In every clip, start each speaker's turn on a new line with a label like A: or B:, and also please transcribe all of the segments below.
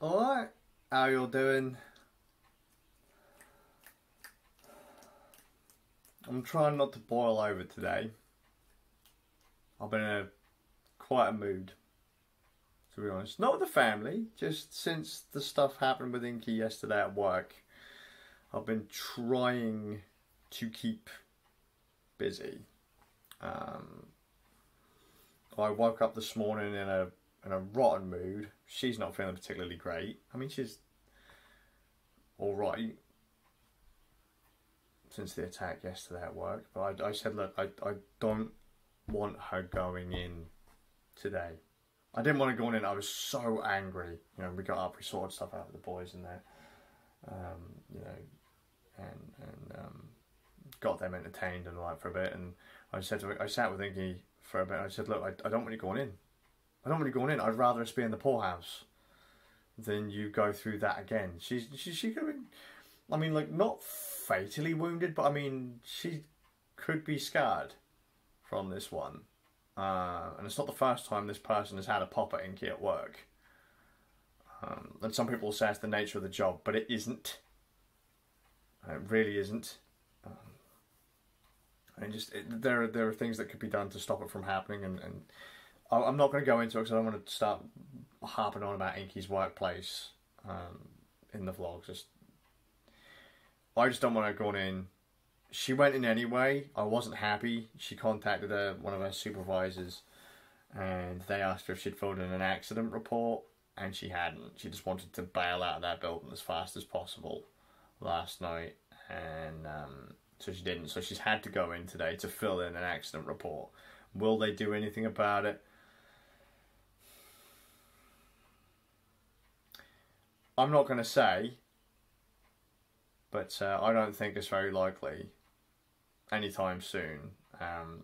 A: Alright, how you all doing? I'm trying not to boil over today. I've been in quite a mood, to be honest. Not with the family, just since the stuff happened with Inky yesterday at work. I've been trying to keep busy. I woke up this morning in a rotten mood. She's not feeling particularly great. I mean, she's alright since the attack yesterday at work. But I said, look, I don't want her going in today. I didn't want to go in. I was so angry. You know, we got up, we sorted stuff out with the boys in there. You know, and got them entertained and all that for a bit. And I said to her, I sat with Inky for a bit. And I said, look, I don't want you going in. I don't want you going in. I'd rather us be in the poorhouse than you go through that again. She could have been, I mean, like, not fatally wounded, but I mean, she could be scarred from this one. And it's not the first time this person has had a pop at Inky at work. And some people say it's the nature of the job, but it isn't. It really isn't. And there are things that could be done to stop it from happening, and I'm not going to go into it because I don't want to start harping on about Inky's workplace in the vlog. I just don't want her going in. She went in anyway. I wasn't happy. She contacted one of her supervisors, and they asked her if she'd filled in an accident report, and she hadn't. She just wanted to bail out of that building as fast as possible last night, and so she didn't. So she's had to go in today to fill in an accident report. Will they do anything about it? I'm not going to say, but I don't think it's very likely anytime soon.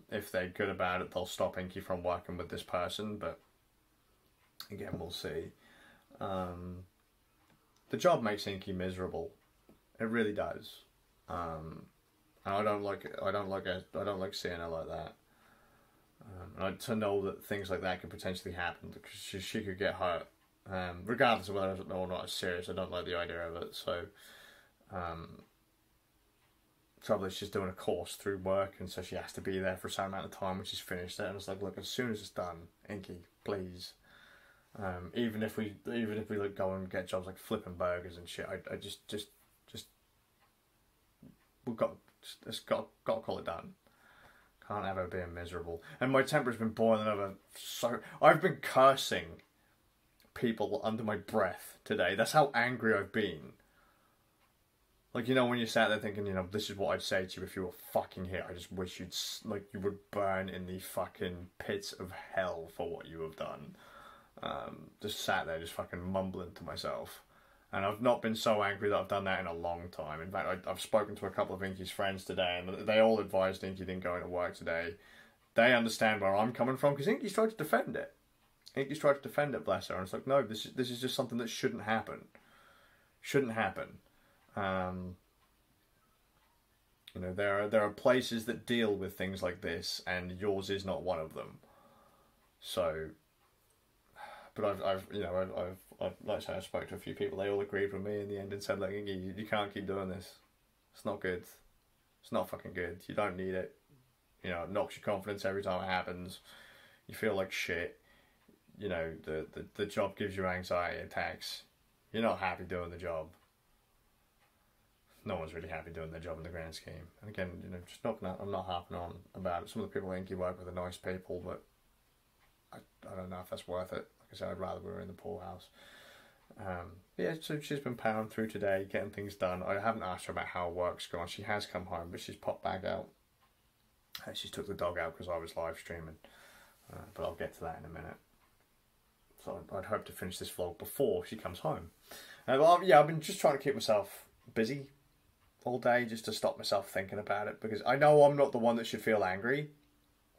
A: If they're good about it, they'll stop Inky from working with this person, but again, we'll see. The job makes Inky miserable. It really does. And I don't like it. I don't like seeing her like that. And to know that things like that could potentially happen, because she could get hurt. Regardless of whether or not it's serious, I don't like the idea of it. So, trouble is she's doing a course through work, and so she has to be there for a certain amount of time when she's finished it. And it's like, look, as soon as it's done, Inky, please. Even if we like go and get jobs like flipping burgers and shit, I just we've got to call it done. Can't have her being miserable. And my temper's been boiling over. So I've been cursing people under my breath today. That's how angry I've been. Like, you know, when you sat there thinking, you know, this is what I'd say to you if you were fucking here. I just wish you would burn in the fucking pits of hell for what you have done. Just sat there, just fucking mumbling to myself. And I've not been so angry that I've done that in a long time. In fact, I've spoken to a couple of Inky's friends today, and they all advised Inky didn't go into work today. They understand where I'm coming from, because Inky's tried to defend it. Inky's tried to defend it, bless her. And it's like, no, this is just something that shouldn't happen. Shouldn't happen. You know, there are places that deal with things like this, and yours is not one of them. So, but I've like I said, I spoke to a few people. They all agreed with me in the end and said, like, you can't keep doing this. It's not good. It's not fucking good. You don't need it. You know, it knocks your confidence every time it happens. You feel like shit. You know, the job gives you anxiety attacks. You're not happy doing the job. No one's really happy doing their job in the grand scheme. And again, you know, I'm not harping on about it. Some of the people I think you work with are nice people, but I don't know if that's worth it. Like I said, I'd rather we were in the poorhouse. Yeah, so she's been powering through today, getting things done. I haven't asked her about how work's gone. She has come home, but she's popped back out. She took the dog out because I was live streaming. But I'll get to that in a minute. So I'd hope to finish this vlog before she comes home. Yeah, I've been just trying to keep myself busy all day, just to stop myself thinking about it, because I know I'm not the one that should feel angry.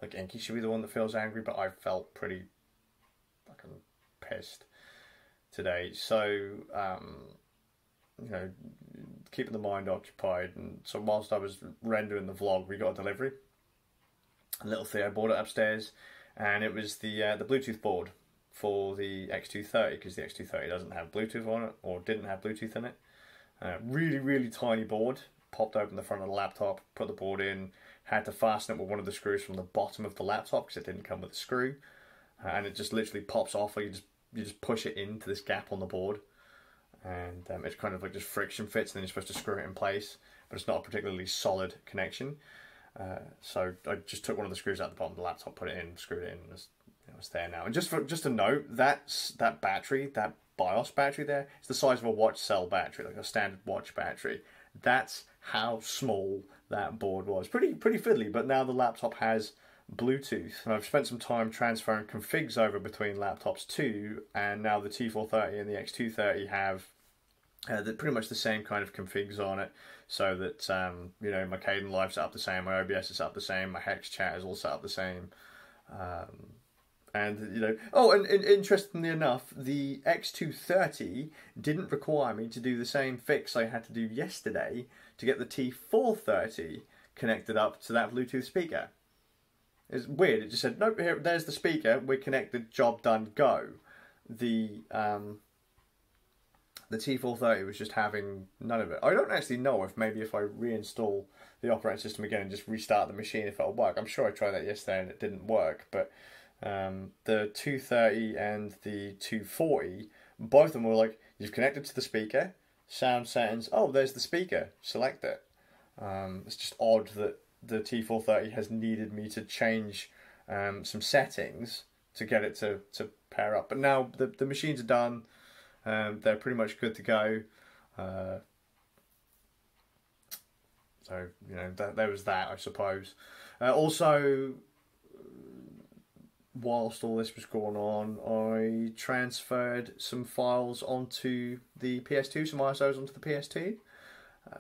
A: Like, Inky should be the one that feels angry, but I felt pretty fucking pissed today. So, you know, keeping the mind occupied. And so whilst I was rendering the vlog, we got a delivery. Little Theo bought it upstairs, and it was the Bluetooth board for the X230 because the X230 doesn't have Bluetooth on it, or didn't have Bluetooth in it. Really, really tiny board. Popped open the front of the laptop, put the board in, had to fasten it with one of the screws from the bottom of the laptop because it didn't come with a screw, and it just literally pops off. Like you just push it into this gap on the board, and it's kind of like just friction fits, and then you're supposed to screw it in place, but it's not a particularly solid connection. So I just took one of the screws out the bottom of the laptop, put it in, screwed it in, and it's there now. And just a note, that battery, that BIOS battery there, is the size of a watch cell battery, like a standard watch battery. That's how small that board was. Pretty fiddly, but now the laptop has Bluetooth. And I've spent some time transferring configs over between laptops too, and now the T430 and the X230 have pretty much the same kind of configs on it, so that you know, my Kdenlive's set up the same, my OBS is set up the same, my Hex chat is all set up the same, and you know, oh, and interestingly enough, the X230 didn't require me to do the same fix I had to do yesterday to get the T430 connected up to that Bluetooth speaker. It's weird. It just said, nope, here, there's the speaker, we're connected, job done, go. The T430 was just having none of it. I don't actually know if maybe if I reinstall the operating system again and just restart the machine, if it'll work. I'm sure I tried that yesterday and it didn't work, but the 230 and the 240, both of them were like, you've connected to the speaker, sound settings, oh, there's the speaker, select it. It's just odd that the T430 has needed me to change some settings to get it to pair up. But now the machines are done. They're pretty much good to go. So, you know, there was that, I suppose. Also, whilst all this was going on, I transferred some files onto the PS2, some ISOs onto the PS2.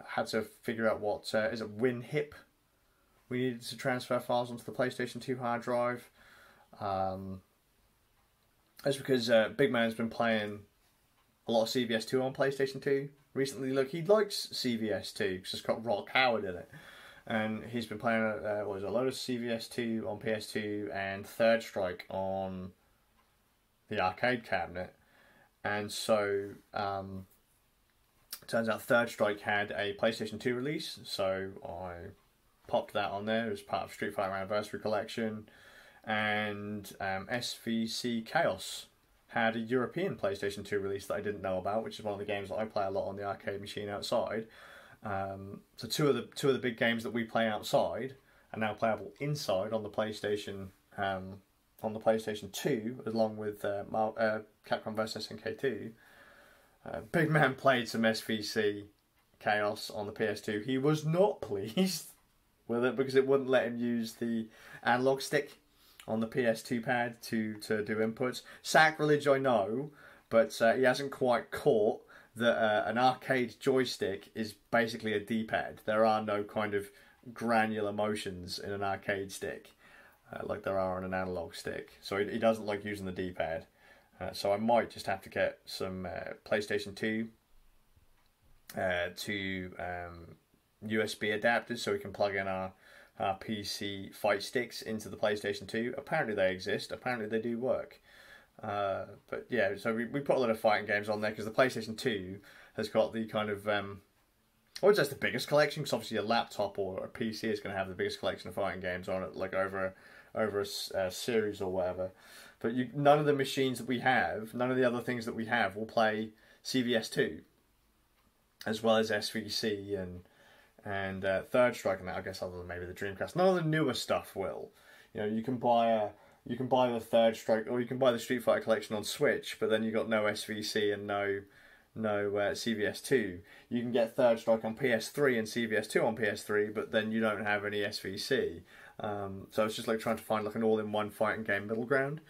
A: Had to figure out what, is it WinHip? We needed to transfer files onto the PlayStation 2 hard drive. That's because Big Man's been playing a lot of CVS2 on PlayStation 2 recently. Look, he likes CVS2 because it's got Rock Howard in it. And he's been playing a load of CVS2 on PS2 and Third Strike on the arcade cabinet. And so, turns out Third Strike had a PlayStation 2 release, so I popped that on there as part of Street Fighter Anniversary Collection. And SVC Chaos had a European PlayStation 2 release that I didn't know about, which is one of the games that I play a lot on the arcade machine outside. So two of the big games that we play outside are now playable inside on the PlayStation 2, along with Capcom vs SNK 2. Big Man played some SVC Chaos on the PS2. He was not pleased with it because it wouldn't let him use the analog stick on the PS2 pad to do inputs. Sacrilege, I know, but he hasn't quite caught that an arcade joystick is basically a D-pad. There are no kind of granular motions in an arcade stick like there are on an analog stick. So he doesn't like using the D-pad. So I might just have to get some PlayStation 2 to USB adapters so we can plug in our PC fight sticks into the PlayStation 2. Apparently they exist. Apparently they do work. But yeah, so we put a lot of fighting games on there because the PlayStation 2 has got the kind of I would say it's the biggest collection, because obviously a laptop or a PC is going to have the biggest collection of fighting games on it, like over a series or whatever. But none of the machines that we have, none of the other things that we have will play CVS2, as well as SVC and Third Strike and that, I guess, other than maybe the Dreamcast. None of the newer stuff will. You know, you can buy the Third Strike, or you can buy the Street Fighter collection on Switch, but then you got no SVC and no CVS2. You can get Third Strike on PS3 and CVS2 on PS3, but then you don't have any SVC. So it's just like trying to find like an all-in-one fighting game middle ground.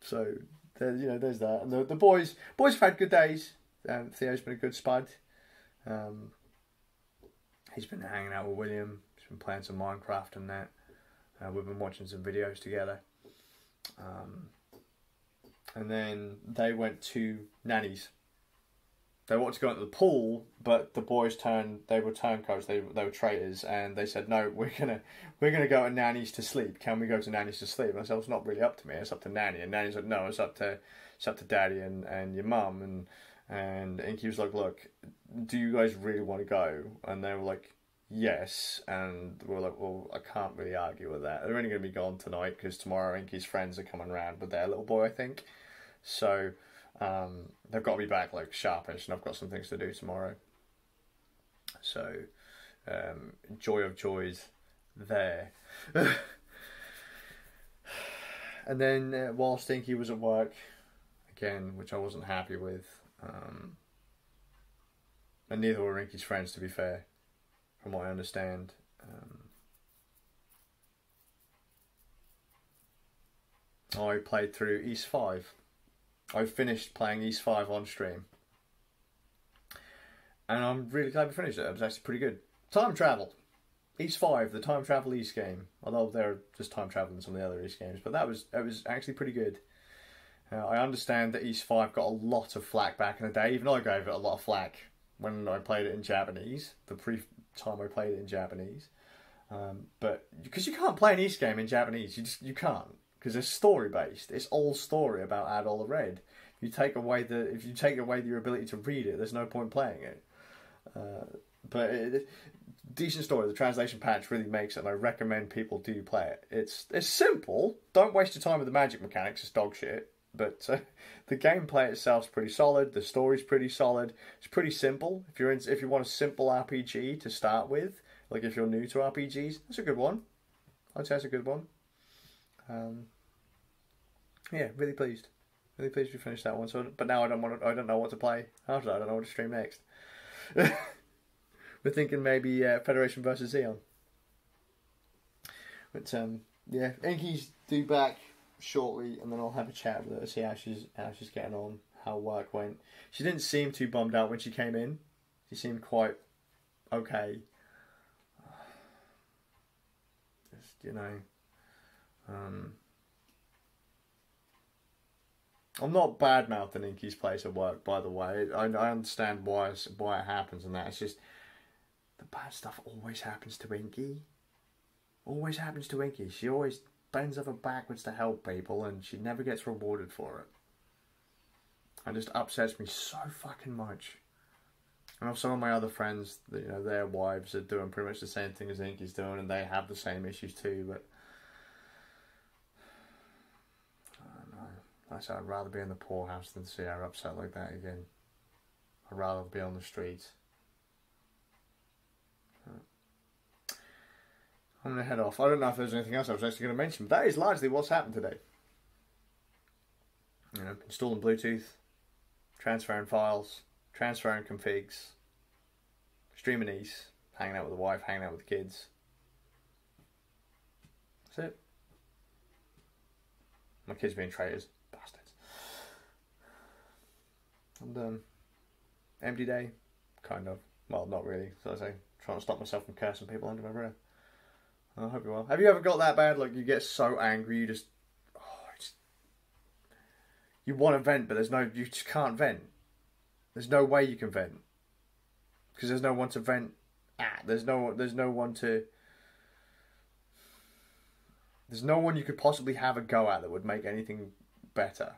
A: So there's that. And the boys have had good days. Theo's been a good spud. He's been hanging out with William. He's been playing some Minecraft and that. We've been watching some videos together. And then they went to Nanny's. they wanted to go into the pool, but the boys they were turncoats, they were traitors, and they said, no, we're gonna go to Nanny's to sleep. Can we go to Nanny's to sleep? And I said, well, it's not really up to me, it's up to Nanny. And Nanny said, no, it's up to Daddy and your mum. And Inky was like, look, do you guys really want to go? And they were like, yes. And we were like, well, I can't really argue with that. They're only going to be gone tonight because tomorrow Inky's friends are coming around with their little boy, I think. So they've got to be back like sharpish, and I've got some things to do tomorrow. So joy of joys there. And then while Stinky was at work, again, which I wasn't happy with, and neither were Inky's friends, to be fair, from what I understand. I played through Ys 5. I finished playing Ys 5 on stream. And I'm really glad we finished it. It was actually pretty good. Time travel. Ys 5, the time travel Ys game. Although they're just time travel in some of the other Ys games. But it was actually pretty good. I understand that Ys 5 got a lot of flack back in the day. Even I gave it a lot of flack when I played it in Japanese. The time I played it in Japanese. But because you can't play an Ys game in Japanese. You can't. Because it's story based. It's all story about Adol the Red. If you take away your ability to read it, there's no point playing it. But decent story. The translation patch really makes it, and I recommend people do play it. It's simple. Don't waste your time with the magic mechanics. It's dog shit. But the gameplay itself's pretty solid. The story's pretty solid. It's pretty simple. If you want a simple RPG to start with, like if you're new to RPGs, that's a good one. I'd say that's a good one. Yeah, really pleased. Really pleased we finished that one. So, but now I don't know what to play after that. I don't know what to stream next. We're thinking maybe Federation versus Xeon. But yeah, Inky's due back shortly, and then I'll have a chat with her, see how she's getting on, how work went. She didn't seem too bummed out when she came in. She seemed quite okay. Just, you know. I'm not bad-mouthing Inky's place of work, by the way. I understand why it happens and that. It's just the bad stuff always happens to Inky. Always happens to Inky. She always bends over backwards to help people, and she never gets rewarded for it. It just upsets me so fucking much. I know some of my other friends, you know, their wives are doing pretty much the same thing as Inky's doing, and they have the same issues too, but I'd rather be in the poorhouse than see her upset like that again. I'd rather be on the streets. I'm going to head off. I don't know if there's anything else I was actually going to mention, but that is largely what's happened today. You know, installing Bluetooth, transferring files, transferring configs, streaming Ys, hanging out with the wife, hanging out with the kids. That's it. My kids being traitors. Bastards. I'm done. Empty day? Kind of. Well, not really. So I say, trying to stop myself from cursing people under my breath. I hope you're well. Have you ever got that bad? Like, you get so angry, you just... you want to vent, but you just can't vent. There's no way you can vent. Because there's no one to vent at. There's no one to... There's no one you could possibly have a go at that would make anything better.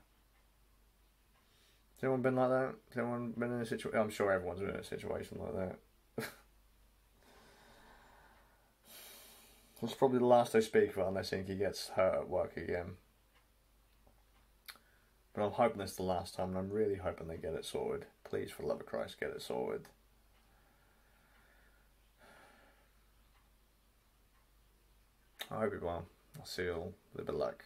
A: Has anyone been like that? Has anyone been in a situation? I'm sure everyone's been in a situation like that. It's probably the last I speak about unless Inky gets hurt at work again. But I'm hoping it's the last time, and I'm really hoping they get it sorted. Please, for the love of Christ, get it sorted. I hope you well. I'll see you all with a bit of luck.